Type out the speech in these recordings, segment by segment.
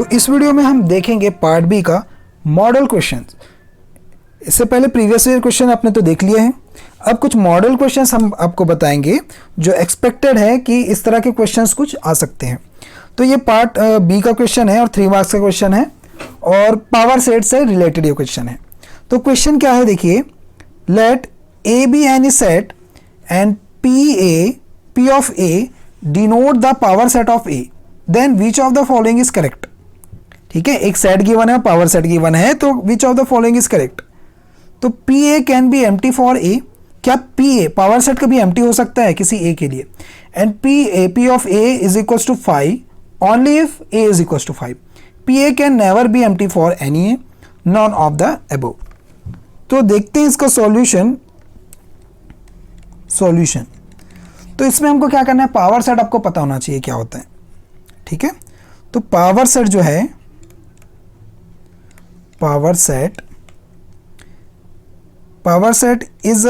तो इस वीडियो में हम देखेंगे पार्ट बी का मॉडल क्वेश्चंस। इससे पहले प्रीवियस ईयर क्वेश्चन आपने तो देख लिए हैं, अब कुछ मॉडल क्वेश्चंस हम आपको बताएंगे जो एक्सपेक्टेड है कि इस तरह के क्वेश्चंस कुछ आ सकते हैं। तो ये पार्ट बी का क्वेश्चन है और 3 मार्क्स का क्वेश्चन है और पावर सेट से रिलेटेड ये क्वेश्चन है। तो क्वेश्चन क्या है देखिए, let A be any set and P of A denote the power set of A, then which of the following is correct. ठीक है, एक सेट गिवन है और पावर सेट गिवन है, तो which of the following is correct. तो P A can be empty for A, क्या P A power set कभी एम्प्टी हो सकता है किसी ए के लिए। And P of A is equals to 5 only if A is equals to 5। P A can never be empty for any A, none of the above. तो देखते हैं इसका सॉल्यूशन। तो इसमें हमको क्या करना है, पावर सेट आपको पता होना चाहिए क्या होता है। ठीक है, तो पावर सेट जो है, power set is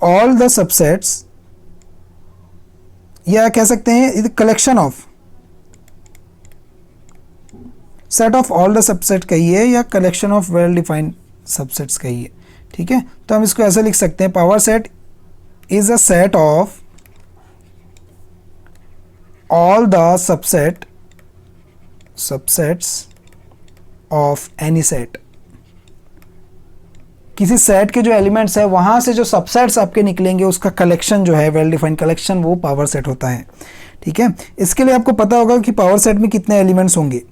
all the subsets, या कह सकते हैं collection of set of all the subset कहिए या collection of well defined subsets कहिए। ठीक है, तो हम इसको ऐसे लिख सकते हैं, power set is a set of all the subsets of any set. किसी सेट के जो एलिमेंट्स है वहां से जो सबसेट्स आपके निकलेंगे उसका कलेक्शन जो है, वेल डिफाइंड कलेक्शन, वो पावर सेट होता है। ठीक है, इसके लिए आपको पता होगा कि पावर सेट में कितने एलिमेंट्स होंगे।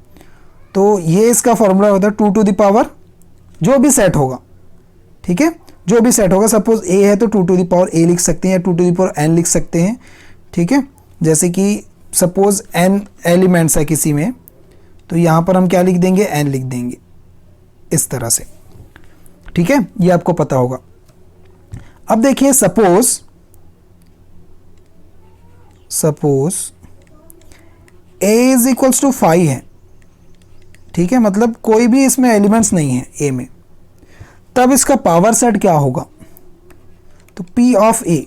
तो ये इसका फॉर्मूला होता है 2 टू द पावर जो भी सेट होगा। ठीक है, जो भी सेट होगा, सपोज ए है तो 2 टू द पावर ए लिख सकते हैं या 2 टू द पावर एन लिख सकते हैं। ठीक है, जैसे कि सपोज एन एलिमेंट्स है किसी में, तो यहाँ पर हम क्या लिख देंगे, एन लिख देंगे इस तरह से। ठीक है, ये आपको पता होगा। अब देखिए, suppose A is equals to 5 है। ठीक है, मतलब कोई भी इसमें एलिमेंट्स नहीं है ए में, तब इसका पावर सेट क्या होगा। तो P ऑफ ए,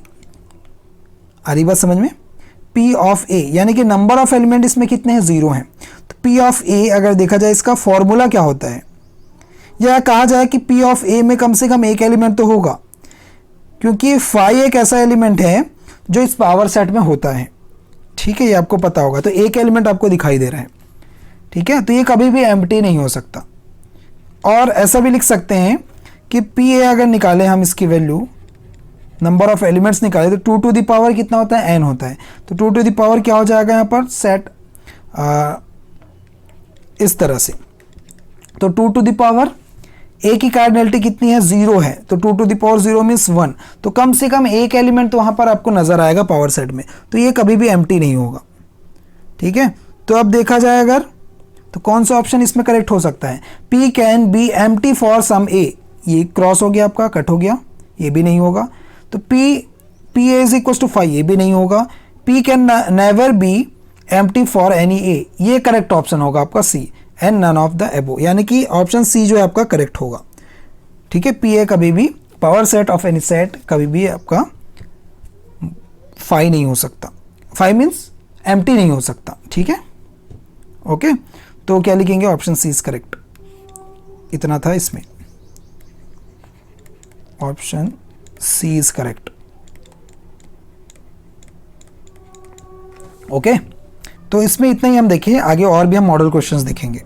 आ रही बात समझ में, P ऑफ ए यानी कि नंबर ऑफ एलिमेंट इसमें कितने हैं, 0 हैं। तो P ऑफ ए अगर देखा जाए इसका फॉर्मूला क्या होता है, या कहा जाए कि P ऑफ ए में कम से कम एक एलिमेंट तो होगा, क्योंकि 5 एक ऐसा एलिमेंट है जो इस पावर सेट में होता है। ठीक है, ये आपको पता होगा। तो एक एलिमेंट आपको दिखाई दे रहा है। ठीक है, तो ये कभी भी एम्प्टी नहीं हो सकता। और ऐसा भी लिख सकते हैं कि पी ए अगर निकालें हम इसकी वैल्यू, नंबर ऑफ एलिमेंट्स निकाले, तो 2 टू द पावर कितना होता है, एन होता है। तो 2 टू द पावर क्या हो जाएगा यहाँ पर, सेट इस तरह से। तो 2 टू द पावर ए की कार्डिनलिटी कितनी है, 0 है। तो 2 टू द पावर 0 मीन्स 1। तो कम से कम एक एलिमेंट तो वहाँ पर आपको नजर आएगा पावर सेट में, तो ये कभी भी एम्प्टी नहीं होगा। ठीक है, तो अब देखा जाए अगर, तो कौन सा ऑप्शन इसमें करेक्ट हो सकता है, P can be empty for some a, ये क्रॉस हो गया आपका, कट हो गया, ये भी नहीं होगा। तो P A is equal to 5, ये भी नहीं होगा। P can never be empty for any a, ये करेक्ट ऑप्शन होगा आपका C, and none of the above, यानी कि ऑप्शन C जो है आपका करेक्ट होगा। ठीक है, P A कभी भी power set of any set कभी भी आपका 5 नहीं हो सकता, 5 मीन्स एम्प्टी नहीं हो सकता। ठीक है, ओके, तो क्या लिखेंगे, ऑप्शन C इज करेक्ट। इतना था इसमें, option C is correct. Okay, तो इसमें इतना ही हम देखें, आगे और भी हम मॉडल क्वेश्चंस देखेंगे।